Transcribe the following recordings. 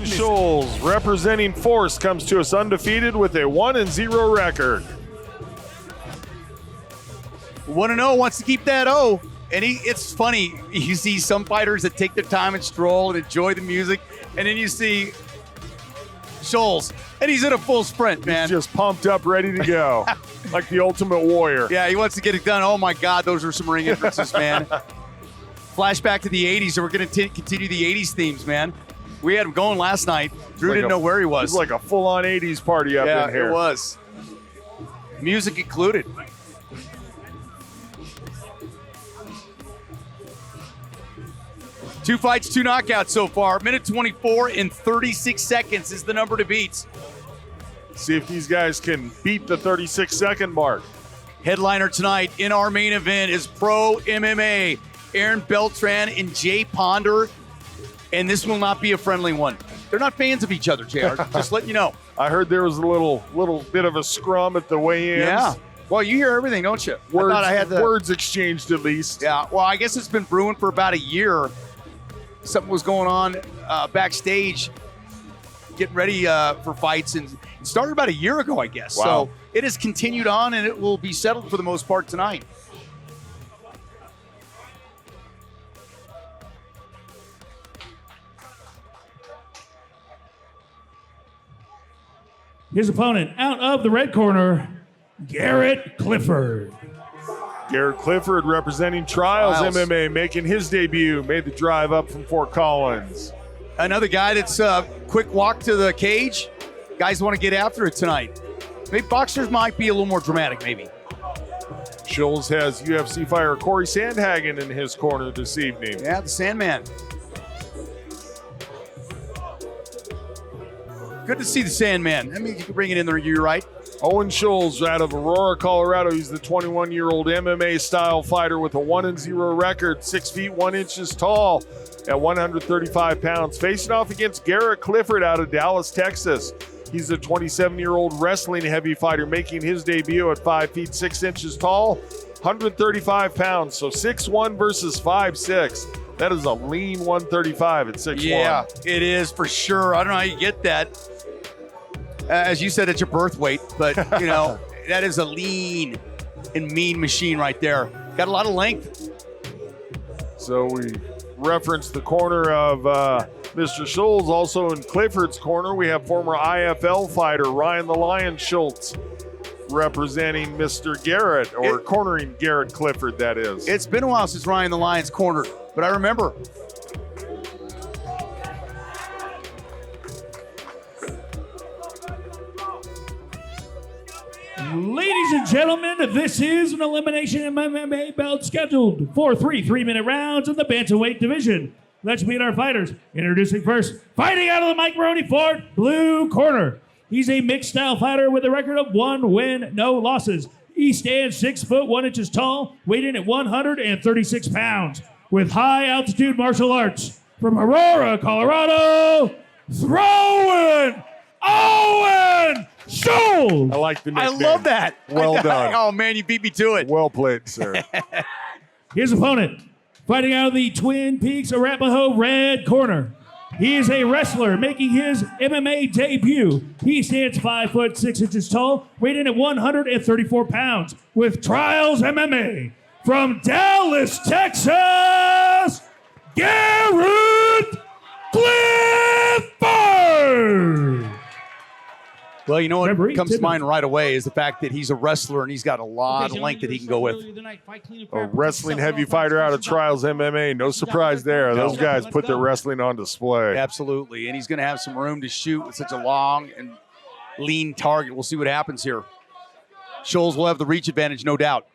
Owen Schulz, representing Force, comes to us undefeated with a 1-0 record. 1-0, wants to keep that O. And it's funny, you see some fighters that take their time and stroll and enjoy the music, and then you see Schulz, and he's in a full sprint, man. He's just pumped up, ready to go, like the Ultimate Warrior. Yeah, he wants to get it done. Oh, my God, those are some ring entrances, man. Flashback to the 80s, and we're going to continue the 80s themes, man. We had him going last night. Drew didn't know where he was. It was like a full-on 80s party up in here. Yeah, it was. Music included. Two fights, two knockouts so far. Minute 24 in 36 seconds is the number to beat. See if these guys can beat the 36-second mark. Headliner tonight in our main event is Pro MMA. Aaron Beltran and Jay Ponder. And this will not be a friendly one. They're not fans of each other, JR. Just letting you know. I heard there was a little bit of a scrum at the weigh-ins. Yeah. Well, you hear everything, don't you? Words, I thought I had words exchanged at least. Yeah. Well, I guess it's been brewing for about a year. Something was going on backstage, getting ready for fights, and it started about a year ago, I guess. Wow. So it has continued on, and it will be settled for the most part tonight. His opponent, out of the red corner, Garrett Clifford. Garrett Clifford, representing Trials MMA, making his debut, made the drive up from Fort Collins. Another guy that's quick walk to the cage. Guys want to get after it tonight. Maybe boxers might be a little more dramatic, maybe. Schulz has UFC fighter Corey Sandhagen in his corner this evening. Yeah, the Sandman. Good to see the Sandman. That means you can bring it in there, you're right. Owen Schulz out of Aurora, Colorado. He's the 21-year-old MMA-style fighter with a 1-0 record, 6 feet 1 inches tall at 135 pounds. Facing off against Garrett Clifford out of Dallas, Texas. He's a 27-year-old wrestling heavy fighter making his debut at 5 feet 6 inches tall, 135 pounds. So 6'1 versus 5'6". That is a lean 135 at 6'1". Yeah, it is for sure. I don't know how you get that. As you said, it's your birth weight, but, you know, that is a lean and mean machine right there. Got a lot of length. So we referenced the corner of Mr. Schulz. Also in Clifford's corner, we have former IFL fighter Ryan the Lion Schultz representing Mr. Garrett, or cornering Garrett Clifford, that is. It's been a while since Ryan the Lion's cornered, but I remember. Ladies and gentlemen, this is an Elimination MMA bout scheduled for 3 3-minute rounds in the Bantamweight division. Let's meet our fighters. Introducing first, fighting out of the Mike Maroney Ford, blue corner. He's a mixed style fighter with a record of 1 win, no losses. He stands 6 foot 1 inches tall, weighing at 136 pounds, with high altitude martial arts. From Aurora, Colorado, throwing Owen Schulz. I like the nickname. I love that. Well done. Oh, man, you beat me to it. Well played, sir. His opponent, fighting out of the Twin Peaks Arapahoe red corner. He is a wrestler making his MMA debut. He stands 5 foot 6 inches tall, weighing at 134 pounds, with Trials MMA. From Dallas, Texas, Garrett Clifford. Well, you know what comes to mind right away is the fact that he's a wrestler and he's got a lot of length that he can go with. A wrestling heavy fighter out of Trials MMA. No surprise there. Those guys put their wrestling on display. Absolutely. And he's going to have some room to shoot with such a long and lean target. We'll see what happens here. Schulz will have the reach advantage, no doubt.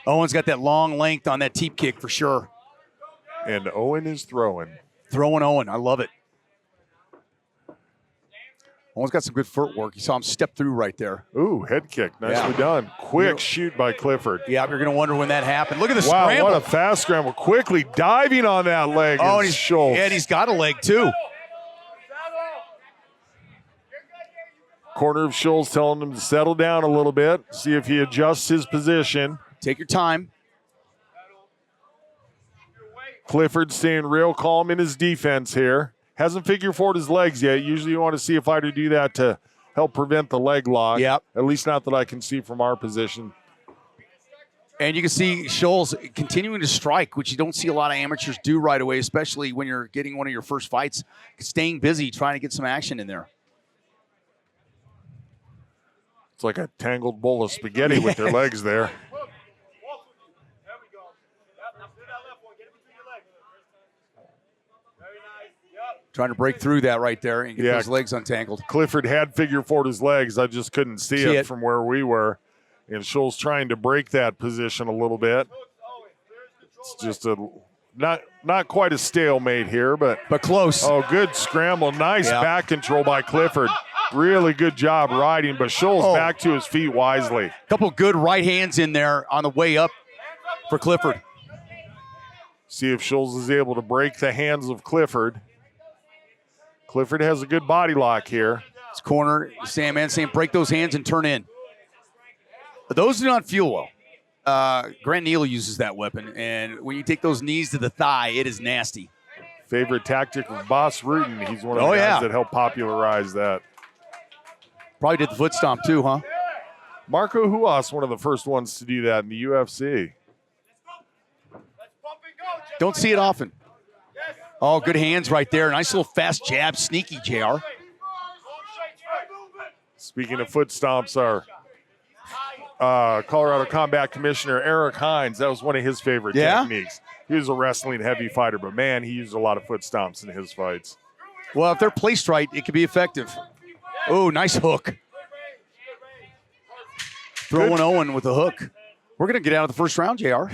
Owen's got that long length on that teep kick for sure. And Owen is throwing. Throwing Owen. I love it. Almost got some good footwork. You saw him step through right there. Ooh, head kick. Nicely done. Quick shoot by Clifford. Yeah, you're going to wonder when that happened. Look at the wow, scramble. What a fast scramble. Quickly diving on that leg. Oh, and he's Schulz. Yeah, and he's got a leg, too. Corner of Schulz telling him to settle down a little bit, see if he adjusts his position. Take your time. Clifford staying real calm in his defense here. Hasn't figured forward his legs yet. Usually you want to see a fighter do that to help prevent the leg lock. Yep. At least not that I can see from our position. And you can see Schulz continuing to strike, which you don't see a lot of amateurs do right away, especially when you're getting one of your first fights, staying busy, trying to get some action in there. It's like a tangled bowl of spaghetti with their legs there. Trying to break through that right there and get those legs untangled. Clifford had figured forward his legs. I just couldn't see it from where we were. And Schulz trying to break that position a little bit. It's just a not quite a stalemate here, but close. Oh, good scramble. Nice back control by Clifford. Really good job riding, but Schulz back to his feet wisely. Couple good right hands in there on the way up for Clifford. See if Schulz is able to break the hands of Clifford. Clifford has a good body lock here. It's corner, Sandman saying break those hands and turn in. But those do not feel well. Grant Neal uses that weapon, and when you take those knees to the thigh, it is nasty. Favorite tactic of Boss Rutten. He's one of the guys that helped popularize that. Probably did the foot stomp too, huh? Marco Huas, one of the first ones to do that in the UFC. Don't see it often. Oh, good hands right there. Nice little fast jab, sneaky, JR. Speaking of foot stomps, our Colorado Combat Commissioner Eric Hines, that was one of his favorite techniques. He was a wrestling heavy fighter, but man, he used a lot of foot stomps in his fights. Well, if they're placed right, it could be effective. Oh, nice hook. Throwing Owen with a hook. We're going to get out of the first round, JR.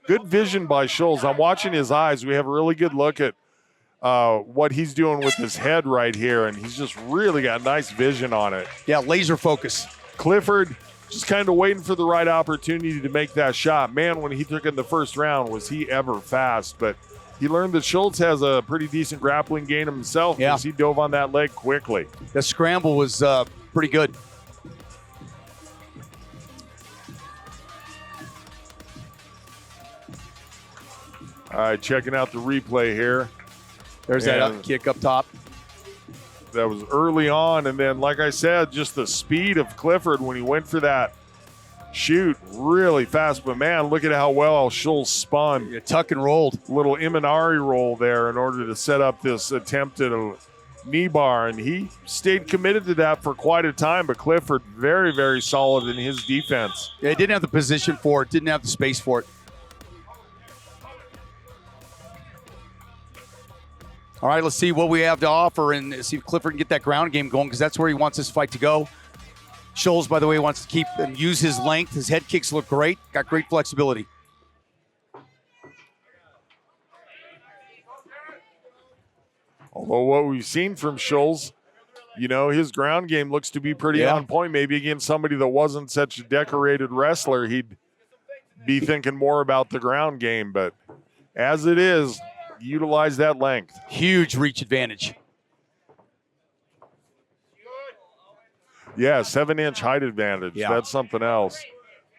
Good vision by Schulz. I'm watching his eyes. We have a really good look at what he's doing with his head right here, and he's just really got nice vision on it. Yeah, laser focus. Clifford just kind of waiting for the right opportunity to make that shot. Man, when he took in the first round, was he ever fast. But he learned that Schulz has a pretty decent grappling game himself because he dove on that leg quickly. The scramble was pretty good. All right, checking out the replay here. There's that up kick up top. That was early on, and then, like I said, just the speed of Clifford when he went for that shoot, really fast. But, man, look at how well Schulz spun. Yeah, tuck and rolled. Little Imanari roll there in order to set up this attempt at a knee bar, and he stayed committed to that for quite a time. But Clifford, very, very solid in his defense. Yeah, he didn't have the position for it, didn't have the space for it. All right, let's see what we have to offer and see if Clifford can get that ground game going because that's where he wants this fight to go. Schulz, by the way, wants to keep and use his length. His head kicks look great. Got great flexibility. Although what we've seen from Schulz, you know, his ground game looks to be pretty on point. Maybe against somebody that wasn't such a decorated wrestler, he'd be thinking more about the ground game. But as it is, utilize that length. Huge reach advantage. Yeah, 7-inch height advantage. Yeah. That's something else.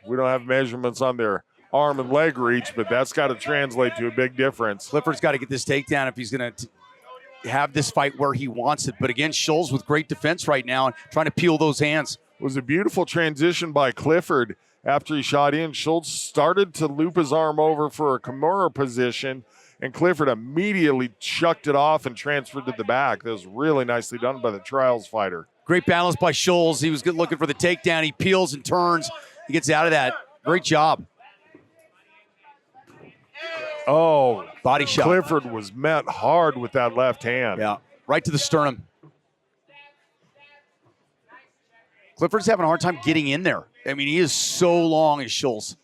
We don't have measurements on their arm and leg reach, but that's got to translate to a big difference. Clifford's got to get this takedown if he's going to have this fight where he wants it. But again, Schulz with great defense right now and trying to peel those hands. It was a beautiful transition by Clifford after he shot in. Schulz started to loop his arm over for a Kimura position, and Clifford immediately chucked it off and transferred to the back. That was really nicely done by the trials fighter. Great balance by Schulz. He was good looking for the takedown. He peels and turns. He gets out of that. Great job. Oh, body shot. Clifford was met hard with that left hand. Yeah, right to the sternum. Clifford's having a hard time getting in there. I mean, he is so long as Schulz.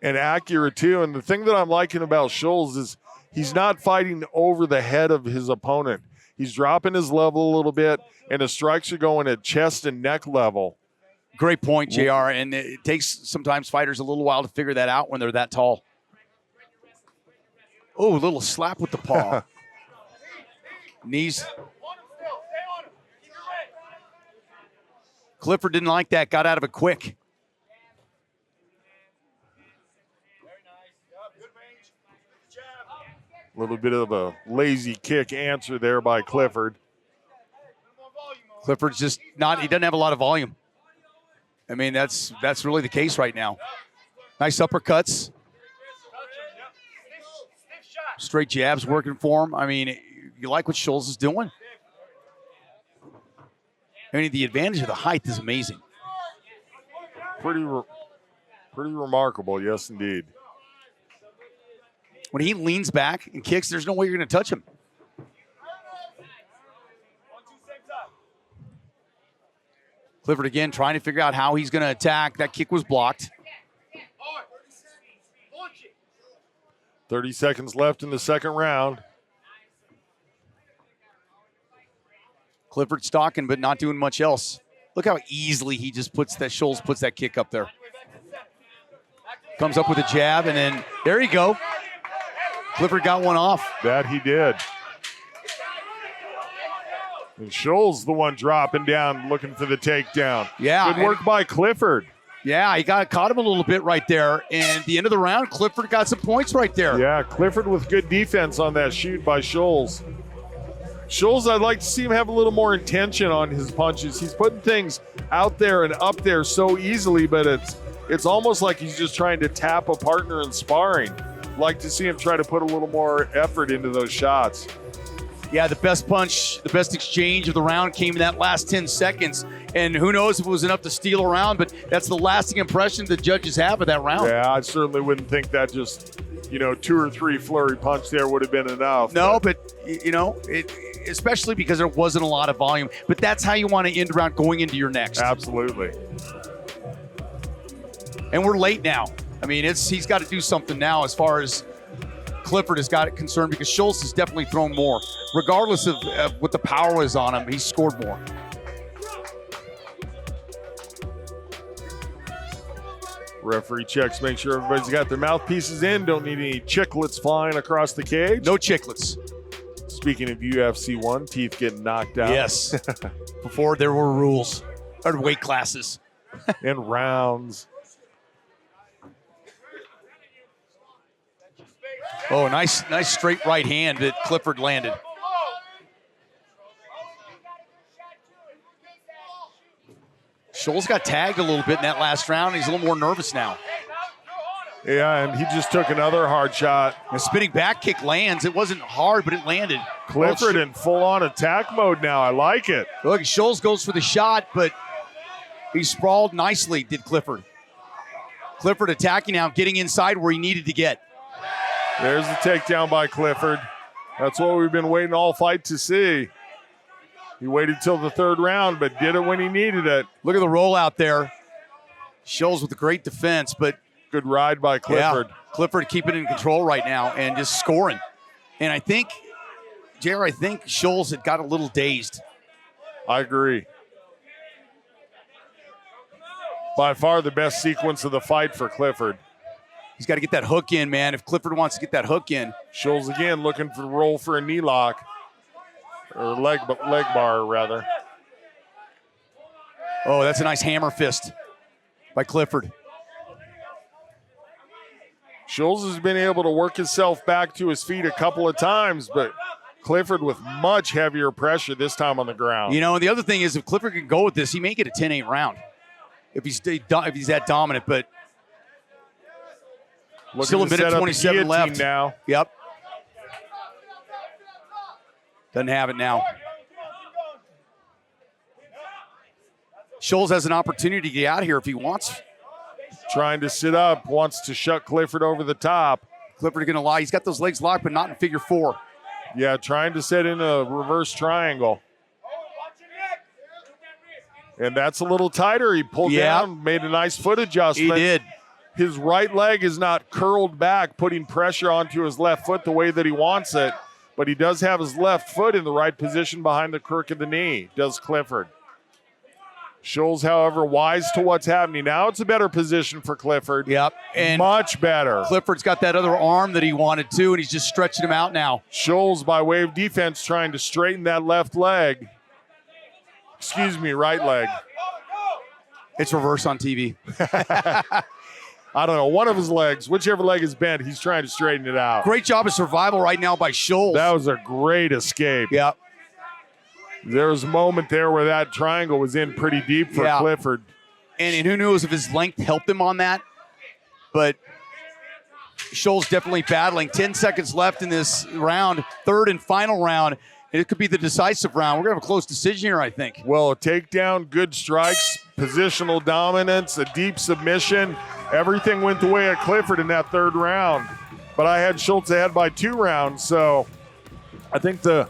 And accurate, too. And the thing that I'm liking about Schulz is he's not fighting over the head of his opponent. He's dropping his level a little bit, and his strikes are going at chest and neck level. Great point, JR. And it takes sometimes fighters a little while to figure that out when they're that tall. Oh, a little slap with the paw. Knees. Clifford didn't like that, got out of it quick. A little bit of a lazy kick answer there by Clifford. Clifford's just not, he doesn't have a lot of volume. I mean, that's really the case right now. Nice uppercuts. Straight jabs working for him. I mean, you like what Schulz is doing? I mean, the advantage of the height is amazing. Pretty remarkable, yes, indeed. When he leans back and kicks, there's no way you're going to touch him. Clifford again trying to figure out how he's going to attack. That kick was blocked. 30 seconds left in the second round. Clifford stalking, but not doing much else. Look how easily he just Schulz puts that kick up there. Comes up with a jab, and then there you go. Clifford got one off. That he did. And Schulz the one dropping down, looking for the takedown. Yeah. Good work by Clifford. Yeah, he caught him a little bit right there. And at the end of the round, Clifford got some points right there. Yeah, Clifford with good defense on that shoot by Schulz. Schulz, I'd like to see him have a little more intention on his punches. He's putting things out there and up there so easily, but it's almost like he's just trying to tap a partner in sparring. Like to see him try to put a little more effort into those shots. Yeah, the best punch, the best exchange of the round came in that last 10 seconds. And who knows if it was enough to steal a round, but that's the lasting impression the judges have of that round. Yeah, I certainly wouldn't think that just, 2 or 3 flurry punch there would have been enough. No, but especially because there wasn't a lot of volume. But that's how you want to end a round going into your next. Absolutely. And we're late now. I mean, he's got to do something now as far as Clifford has got it concerned, because Schulz has definitely thrown more. Regardless of what the power is on him, he's scored more. Referee checks, make sure everybody's got their mouthpieces in. Don't need any chiclets flying across the cage. No chiclets. Speaking of UFC 1, teeth getting knocked out. Yes. Before there were rules or weight classes. And rounds. Oh, nice straight right hand that Clifford landed. Schulz got tagged a little bit in that last round. He's a little more nervous now. Yeah, and he just took another hard shot. A spinning back kick lands. It wasn't hard, but it landed. Clifford in full-on attack mode now. I like it. Look, Schulz goes for the shot, but he sprawled nicely, did Clifford. Clifford attacking now, getting inside where he needed to get. There's the takedown by Clifford. That's what we've been waiting all fight to see. He waited till the third round, but did it when he needed it. Look at the rollout there. Schulz with a great defense, but good ride by Clifford. Yeah, Clifford keeping it in control right now and just scoring. And I think, JR, Schulz had got a little dazed. I agree. By far the best sequence of the fight for Clifford. He's got to get that hook in, man. If Clifford wants to get that hook in. Schulz again looking for the roll for a knee lock. Or leg bar, rather. Oh, that's a nice hammer fist by Clifford. Schulz has been able to work himself back to his feet a couple of times, but Clifford with much heavier pressure this time on the ground. And the other thing is, if Clifford can go with this, he may get a 10-8 round if he's that dominant, but still a minute 27 left. Now. Yep. Doesn't have it now. Schulz has an opportunity to get out of here if he wants. Trying to sit up, wants to shut Clifford over the top. Clifford going to lie. He's got those legs locked, but not in figure 4. Yeah, trying to set in a reverse triangle. And that's a little tighter. He pulled down, made a nice foot adjustment. He did. His right leg is not curled back, putting pressure onto his left foot the way that he wants it. but he does have his left foot in the right position behind the crook of the knee, does Clifford. Schulz, however, wise to what's happening. Now it's a better position for Clifford. Yep. And much better. Clifford's got that other arm that he wanted to, and he's just stretching him out now. Schulz, by way of defense, trying to straighten that left leg. Excuse me, right leg. It's reverse on TV. I don't know, one of his legs, whichever leg is bent, he's trying to straighten it out. Great job of survival right now by Schulz. That was a great escape. Yep. There was a moment there where that triangle was in pretty deep for Clifford. And who knows if his length helped him on that. But Schulz definitely battling. 10 seconds left in this round, third and final round. It could be the decisive round. We're going to have a close decision here, I think. Well, a takedown, good strikes, positional dominance, a deep submission. Everything went the way of Clifford in that third round. But I had Schulz ahead by 2 rounds. So I think the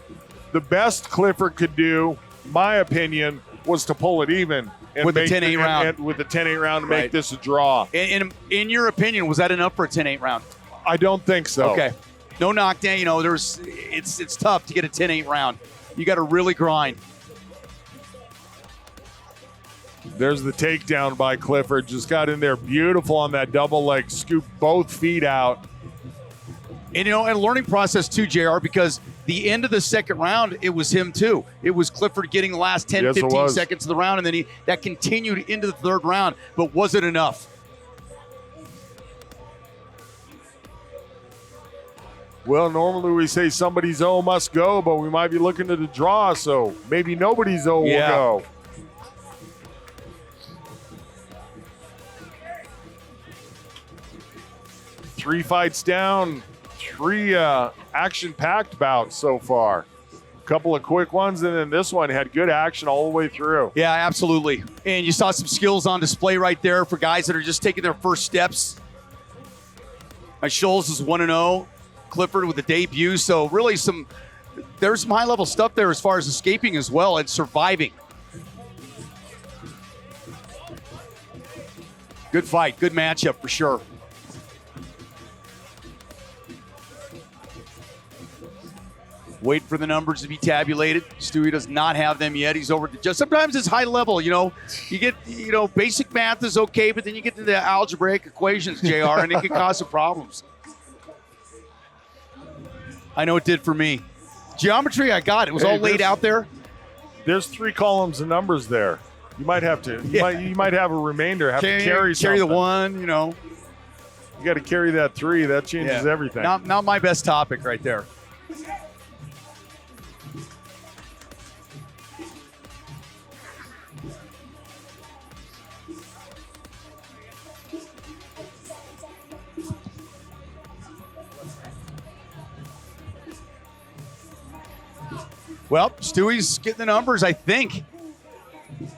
best Clifford could do, my opinion, was to pull it even. And with the 10-8 round. With the 10-8 round to make this a draw. In your opinion, was that enough for a 10-8 round? I don't think so. Okay. No knockdown. You know, it's tough to get a 10-8 round. You got to really grind. There's the takedown by Clifford. Just got in there beautiful on that double leg. Scooped both feet out. And, you know, and a learning process too, JR, because the end of the second round, it was him too. It was Clifford getting the last 10, 15 seconds of the round, and then that continued into the third round. But was it enough? Well, normally we say somebody's O must go, but we might be looking at a draw, so maybe nobody's O will go. Three fights down, 3 action-packed bouts so far. A couple of quick ones, and then this one had good action all the way through. Yeah, absolutely. And you saw some skills on display right there for guys that are just taking their first steps. Schulz is 1-0. Clifford with a debut, so really there's some high-level stuff there as far as escaping as well and surviving. Good fight, good matchup for sure. Wait for the numbers to be tabulated. Stewie does not have them yet. He's over to just sometimes it's high level, you know. You get, you know, basic math is okay, but then you get to the algebraic equations, JR, and it can cause some problems. I know it did for me. Geometry, I got it. It was all laid out there. There's 3 columns of numbers there. You might have to. You might have a remainder. Have to carry something. Carry the 1. You know. You got to carry that 3. That changes everything. Not my best topic right there. Well, Stewie's getting the numbers, I think.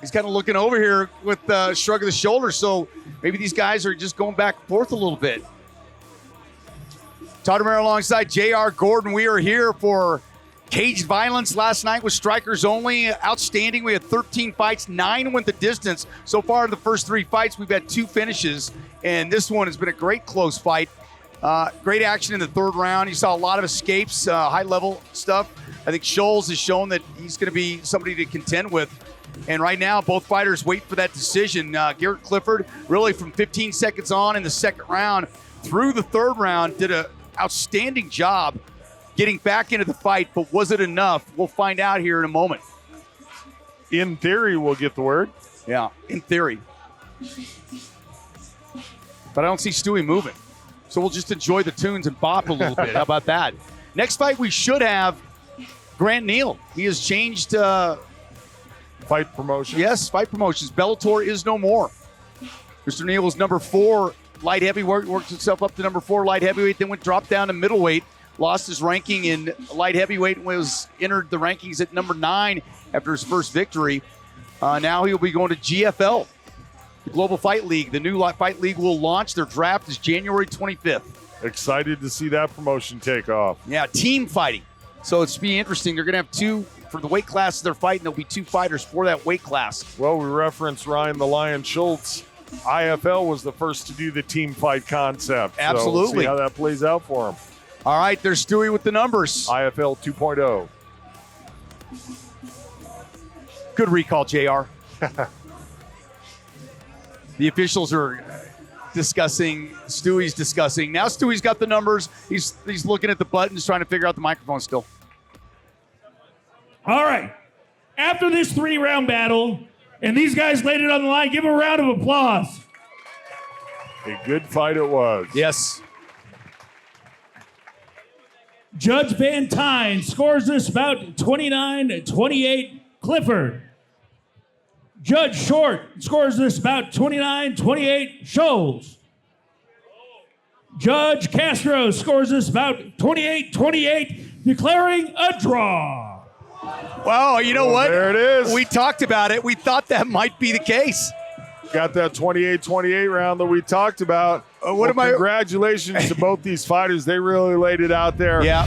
He's kind of looking over here with a shrug of the shoulders, so maybe these guys are just going back and forth a little bit. Todd Romero alongside J.R. Gordon. We are here for Cage Violence. Last night was strikers only. Outstanding. We had 13 fights. 9 went the distance. So far in the first 3 fights, we've had 2 finishes, and this one has been a great close fight. Great action in the third round. You saw a lot of escapes, high-level stuff. I think Schulz has shown that he's going to be somebody to contend with. And right now, both fighters wait for that decision. Garrett Clifford, really from 15 seconds on in the second round through the third round, did an outstanding job getting back into the fight. But was it enough? We'll find out here in a moment. In theory, we'll get the word. Yeah, in theory. But I don't see Stewie moving. So we'll just enjoy the tunes and bop a little bit. How about that? Next fight, we should have Grant Neal. He has changed fight promotions. Yes, fight promotions. Bellator is no more. Mr. Neal was number 4 light heavyweight, worked himself up to number 4 light heavyweight, then dropped down to middleweight, lost his ranking in light heavyweight, and was entered the rankings at number 9 after his first victory. Now he'll be going to GFL, the Global Fight League. The new fight league will launch. Their draft is January 25th. Excited to see that promotion take off. Yeah, team fighting. So it's be interesting. They're going to have 2 for the weight classes they're fighting. There'll be 2 fighters for that weight class. Well, we referenced Ryan the Lion Schulz. IFL was the first to do the team fight concept. Absolutely. So we'll see how that plays out for him. All right, there's Stewie with the numbers. IFL 2.0. Good recall, JR. The officials are discussing. Stewie's discussing. Now Stewie's got the numbers. He's looking at the buttons, trying to figure out the microphone still. All right. After this 3-round battle, and these guys laid it on the line, give a round of applause. A good fight it was. Yes. Judge Van Tyne scores this bout 29-28 Clifford. Judge Short scores this bout 29-28 Schulz. Judge Castro scores this bout 28-28, declaring a draw. Wow, you know what? There it is. We talked about it. We thought that might be the case. Got that 28-28 round that we talked about. Congratulations to both these fighters. They really laid it out there. Yeah.